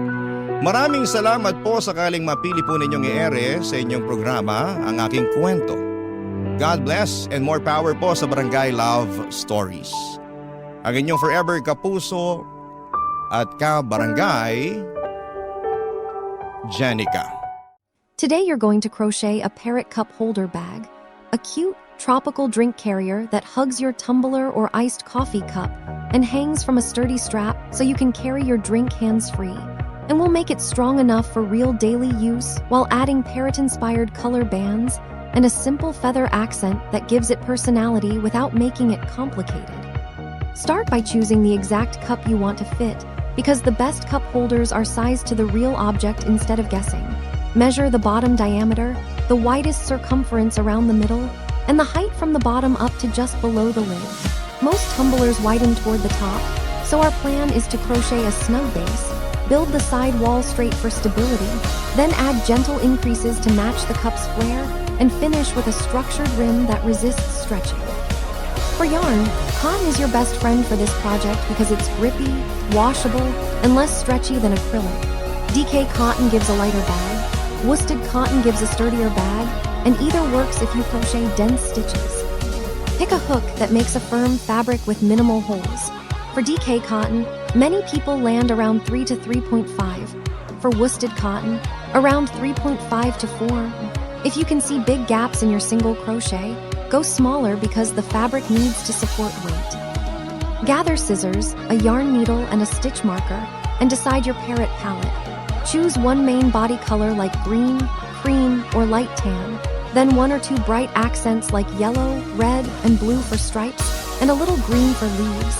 Speaker 2: Maraming salamat po sakaling mapili po ninyong i-ere sa inyong programa ang aking kwento. God bless and more power po sa Barangay Love Stories. Ang inyong forever kapuso at ka-barangay, Jenica.
Speaker 7: Today you're going to crochet a parrot cup holder bag, a cute, tropical drink carrier that hugs your tumbler or iced coffee cup and hangs from a sturdy strap so you can carry your drink hands-free. And we'll make it strong enough for real daily use while adding parrot-inspired color bands and a simple feather accent that gives it personality without making it complicated. Start by choosing the exact cup you want to fit, because the best cup holders are sized to the real object instead of guessing. Measure the bottom diameter, the widest circumference around the middle, and the height from the bottom up to just below the lid. Most tumblers widen toward the top, so our plan is to crochet a snug base, build the side wall straight for stability, then add gentle increases to match the cup's flare, and finish with a structured rim that resists stretching. For yarn, cotton is your best friend for this project because it's grippy, washable, and less stretchy than acrylic. DK cotton gives a lighter bag, worsted cotton gives a sturdier bag, and either works if you crochet dense stitches. Pick a hook that makes a firm fabric with minimal holes. For DK cotton, many people land around 3 to 3.5. For worsted cotton, around 3.5 to 4. If you can see big gaps in your single crochet, go smaller because the fabric needs to support weight. Gather scissors, a yarn needle, and a stitch marker, and decide your parrot palette. Choose one main body color like green, cream, or light tan, then 1 or 2 bright accents like yellow, red, and blue for stripes, and a little green for leaves.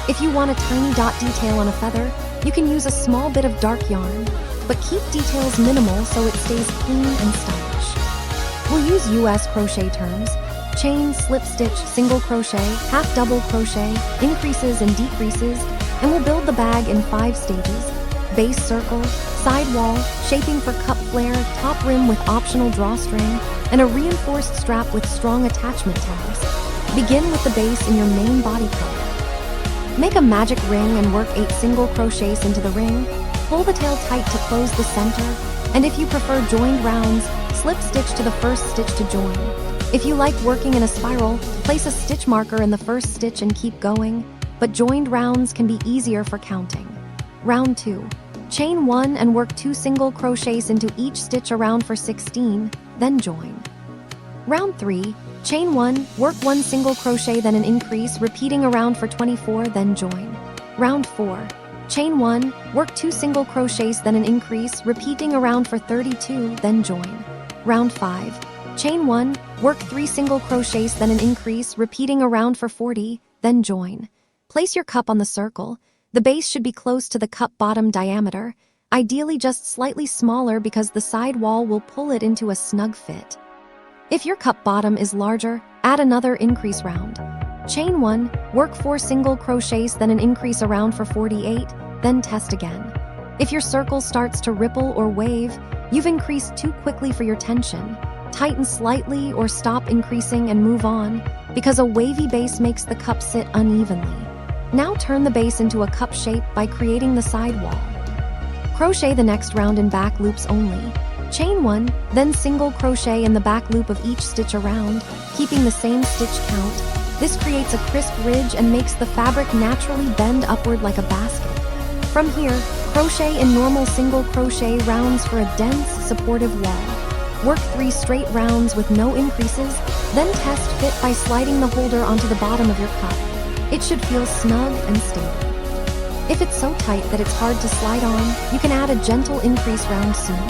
Speaker 7: If you want a tiny dot detail on a feather, you can use a small bit of dark yarn, but keep details minimal so it stays clean and stylish. We'll use US crochet terms: chain, slip stitch, single crochet, half double crochet, increases and decreases, and we'll build the bag in 5 stages: base circle, side wall, shaping for cup flare, top rim with optional drawstring, and a reinforced strap with strong attachment tabs. Begin with the base in your main body color. Make a magic ring and work 8 single crochets into the ring. Pull the tail tight to close the center, and if you prefer joined rounds, slip stitch to the first stitch to join. If you like working in a spiral, place a stitch marker in the first stitch and keep going, but joined rounds can be easier for counting. Round 2. Chain 1 and work 2 single crochets into each stitch around for 16, then join. Round 3. Chain 1, work 1 single crochet then an increase, repeating around for 24, then join. Round 4. Chain 1, work 2 single crochets then an increase, repeating around for 32, then join. Round 5. Chain 1, work 3 single crochets then an increase, repeating around for 40, then join. Place your cup on the circle. The base should be close to the cup bottom diameter, ideally just slightly smaller because the side wall will pull it into a snug fit. If your cup bottom is larger, add another increase round. Chain 1, work 4 single crochets, then an increase around for 48, then test again. If your circle starts to ripple or wave, you've increased too quickly for your tension. Tighten slightly or stop increasing and move on, because a wavy base makes the cup sit unevenly. Now turn the base into a cup shape by creating the side wall. Crochet the next round in back loops only. Chain 1, then single crochet in the back loop of each stitch around, keeping the same stitch count. This creates a crisp ridge and makes the fabric naturally bend upward like a basket. From here, crochet in normal single crochet rounds for a dense, supportive wall. Work 3 straight rounds with no increases, then test fit by sliding the holder onto the bottom of your cup. It should feel snug and stable. If it's so tight that it's hard to slide on, you can add a gentle increase round soon.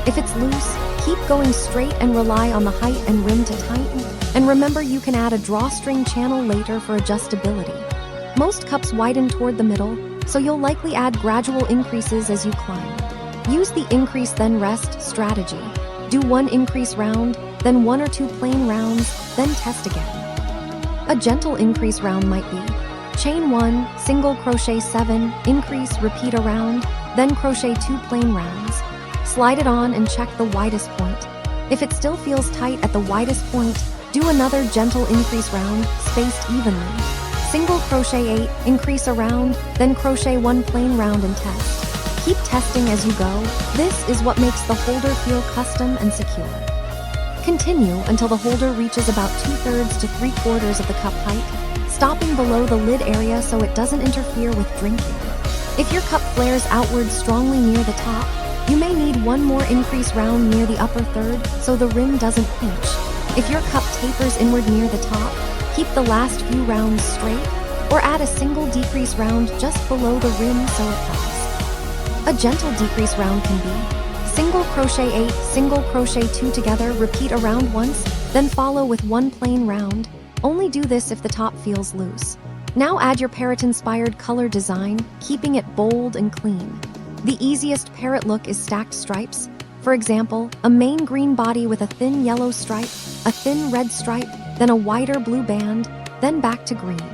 Speaker 7: If it's loose, keep going straight and rely on the height and rim to tighten. And remember, you can add a drawstring channel later for adjustability. Most cups widen toward the middle, so you'll likely add gradual increases as you climb. Use the increase then rest strategy. Do 1 increase round, then 1 or 2 plain rounds, then test again. A gentle increase round might be chain 1, single crochet 7, increase, repeat a round, then crochet 2 plain rounds. Slide it on and check the widest point. If it still feels tight at the widest point, do another gentle increase round, spaced evenly. Single crochet 8, increase a round, then crochet 1 plain round and test. Keep testing as you go. This is what makes the holder feel custom and secure. Continue until the holder reaches about 2/3 to 3/4 of the cup height, stopping below the lid area so it doesn't interfere with drinking. If your cup flares outward strongly near the top, you may need 1 more increase round near the upper third so the rim doesn't pinch. If your cup tapers inward near the top, keep the last few rounds straight, or add a single decrease round just below the rim so it falls. A gentle decrease round can be single crochet 8, single crochet 2 together, repeat around once, then follow with 1 plain round. Only do this if the top feels loose. Now add your parrot-inspired color design, keeping it bold and clean. The easiest parrot look is stacked stripes. For example, a main green body with a thin yellow stripe, a thin red stripe, then a wider blue band, then back to green.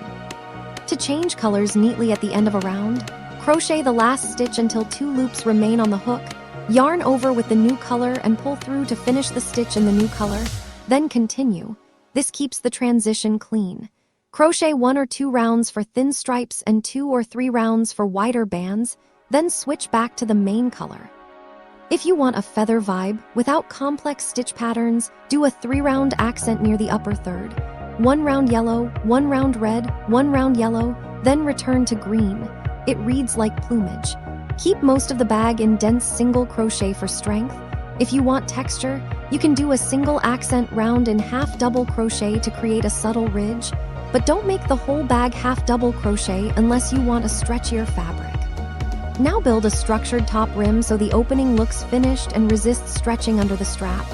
Speaker 7: To change colors neatly at the end of a round, crochet the last stitch until 2 loops remain on the hook, yarn over with the new color and pull through to finish the stitch in the new color, then continue. This keeps the transition clean. Crochet 1 or 2 rounds for thin stripes and 2 or 3 rounds for wider bands, then switch back to the main color. If you want a feather vibe without complex stitch patterns, do a 3-round accent near the upper third. 1 round yellow, 1 round red, 1 round yellow, then return to green. It reads like plumage. Keep most of the bag in dense single crochet for strength. If you want texture, you can do a single accent round in half double crochet to create a subtle ridge, but don't make the whole bag half double crochet unless you want a stretchier fabric. Now build a structured top rim so the opening looks finished and resists stretching under the strap.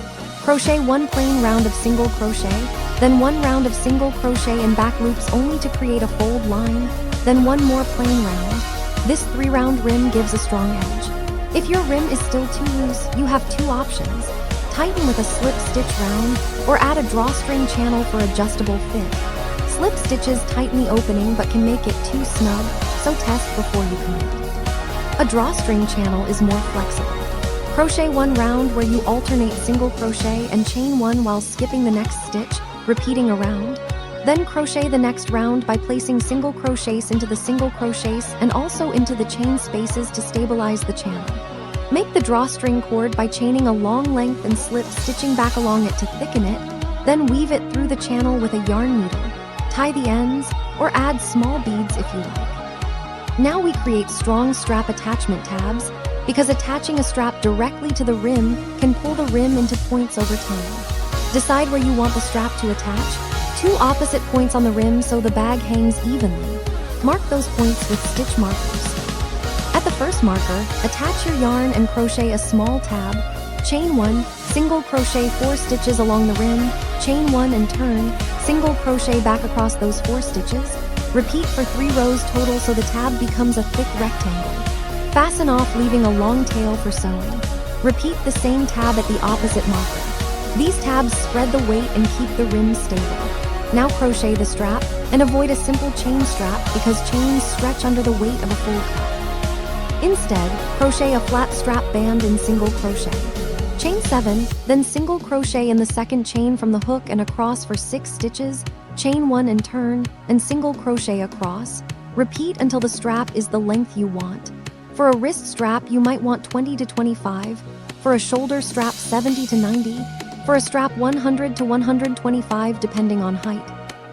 Speaker 7: Crochet 1 plain round of single crochet, then 1 round of single crochet in back loops only to create a fold line, then 1 more plain round. This 3-round rim gives a strong edge. If your rim is still too loose, you have 2 options. Tighten with a slip stitch round, or add a drawstring channel for adjustable fit. Slip stitches tighten the opening but can make it too snug, so test before you commit. A drawstring channel is more flexible. Crochet 1 round where you alternate single crochet and chain 1 while skipping the next stitch, repeating a round. Then crochet the next round by placing single crochets into the single crochets and also into the chain spaces to stabilize the channel. Make the drawstring cord by chaining a long length and slip stitching back along it to thicken it, then weave it through the channel with a yarn needle. Tie the ends, or add small beads if you like. Now we create strong strap attachment tabs, because attaching a strap directly to the rim can pull the rim into points over time. Decide where you want the strap to attach. 2 opposite points on the rim so the bag hangs evenly. Mark those points with stitch markers. At the first marker, attach your yarn and crochet a small tab. Chain 1, single crochet 4 stitches along the rim, chain 1 and turn, single crochet back across those 4 stitches. Repeat for 3 rows total so the tab becomes a thick rectangle. Fasten off, leaving a long tail for sewing. Repeat the same tab at the opposite marker. These tabs spread the weight and keep the rim stable. Now crochet the strap and avoid a simple chain strap because chains stretch under the weight of a full cup. Instead, crochet a flat strap band in single crochet. Chain 7, then single crochet in the second chain from the hook and across for 6 stitches, chain 1 and turn, and single crochet across. Repeat until the strap is the length you want. For a wrist strap, you might want 20 to 25. For a shoulder strap, 70 to 90. For a strap, 100 to 125 depending on height.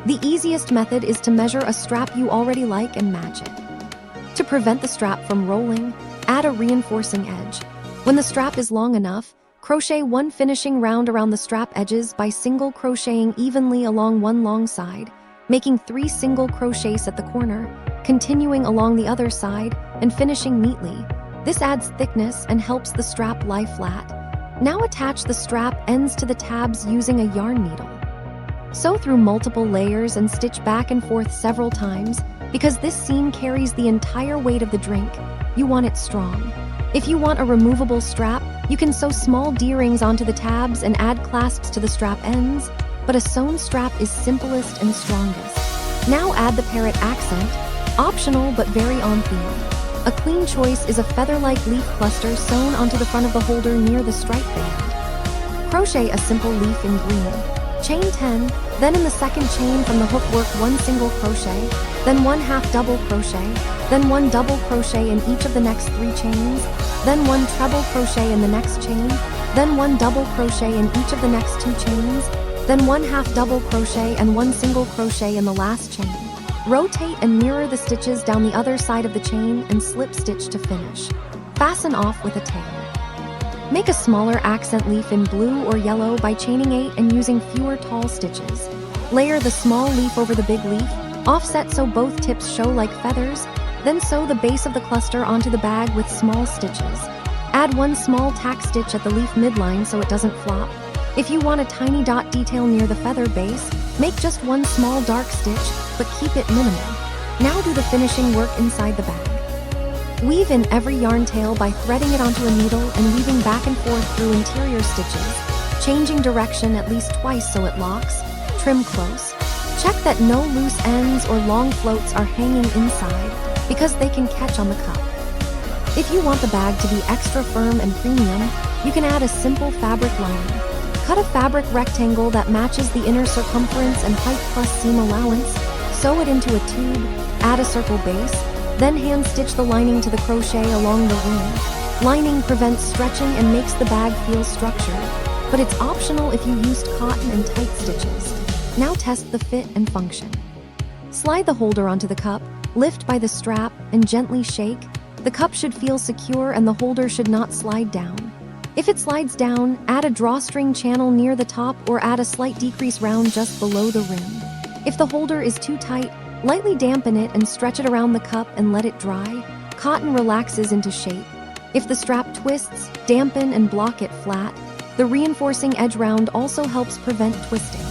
Speaker 7: The easiest method is to measure a strap you already like and match it. To prevent the strap from rolling, add a reinforcing edge. When the strap is long enough, crochet one finishing round around the strap edges by single crocheting evenly along one long side, making 3 single crochets at the corner, continuing along the other side, and finishing neatly. This adds thickness and helps the strap lie flat. Now attach the strap ends to the tabs using a yarn needle. Sew through multiple layers and stitch back and forth several times because this seam carries the entire weight of the drink. You want it strong. If you want a removable strap, you can sew small D-rings onto the tabs and add clasps to the strap ends, but a sewn strap is simplest and strongest. Now add the parrot accent, optional but very on theme. A clean choice is a feather-like leaf cluster sewn onto the front of the holder near the stripe band. Crochet a simple leaf in green. Chain 10, then in the second chain from the hook work 1 single crochet, then 1 half double crochet, then 1 double crochet in each of the next 3 chains, then 1 treble crochet in the next chain, then 1 double crochet in each of the next 2 chains, then 1 half double crochet and 1 single crochet in the last chain. Rotate and mirror the stitches down the other side of the chain and slip stitch to finish. Fasten off with a tail. Make a smaller accent leaf in blue or yellow by chaining 8 and using fewer tall stitches. Layer the small leaf over the big leaf, offset so both tips show like feathers, then sew the base of the cluster onto the bag with small stitches. Add 1 small tack stitch at the leaf midline so it doesn't flop. If you want a tiny dot detail near the feather base, make just 1 small dark stitch, but keep it minimal. Now do the finishing work inside the bag. Weave in every yarn tail by threading it onto a needle and weaving back and forth through interior stitches, changing direction at least twice so it locks. Trim close. Check that no loose ends or long floats are hanging inside because they can catch on the cup. If you want the bag to be extra firm and premium, you can add a simple fabric lining. Cut a fabric rectangle that matches the inner circumference and height plus seam allowance, sew it into a tube, add a circle base, then hand stitch the lining to the crochet along the rim. Lining prevents stretching and makes the bag feel structured, but it's optional if you used cotton and tight stitches. Now test the fit and function. Slide the holder onto the cup, lift by the strap, and gently shake. The cup should feel secure and the holder should not slide down. If it slides down, add a drawstring channel near the top or add a slight decrease round just below the rim. If the holder is too tight, lightly dampen it and stretch it around the cup and let it dry. Cotton relaxes into shape. If the strap twists, dampen and block it flat. The reinforcing edge round also helps prevent twisting.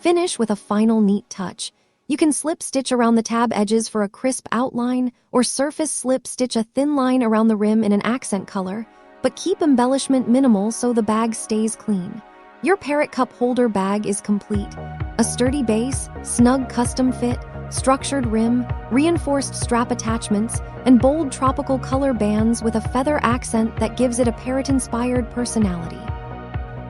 Speaker 7: Finish with a final neat touch. You can slip stitch around the tab edges for a crisp outline or surface slip stitch a thin line around the rim in an accent color, but keep embellishment minimal so the bag stays clean. Your parrot cup holder bag is complete. A sturdy base, snug custom fit, structured rim, reinforced strap attachments, and bold tropical color bands with a feather accent that gives it a parrot-inspired personality.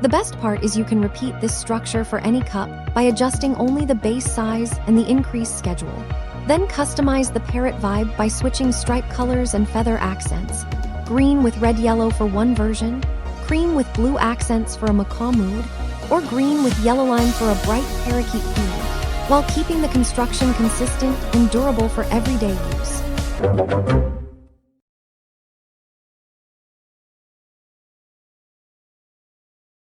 Speaker 7: The best part is you can repeat this structure for any cup by adjusting only the base size and the increase schedule. Then customize the parrot vibe by switching stripe colors and feather accents. Green with red-yellow for one version, cream with blue accents for a macaw mood, or green with yellow line for a bright parakeet feel, while keeping the construction consistent and durable for everyday use.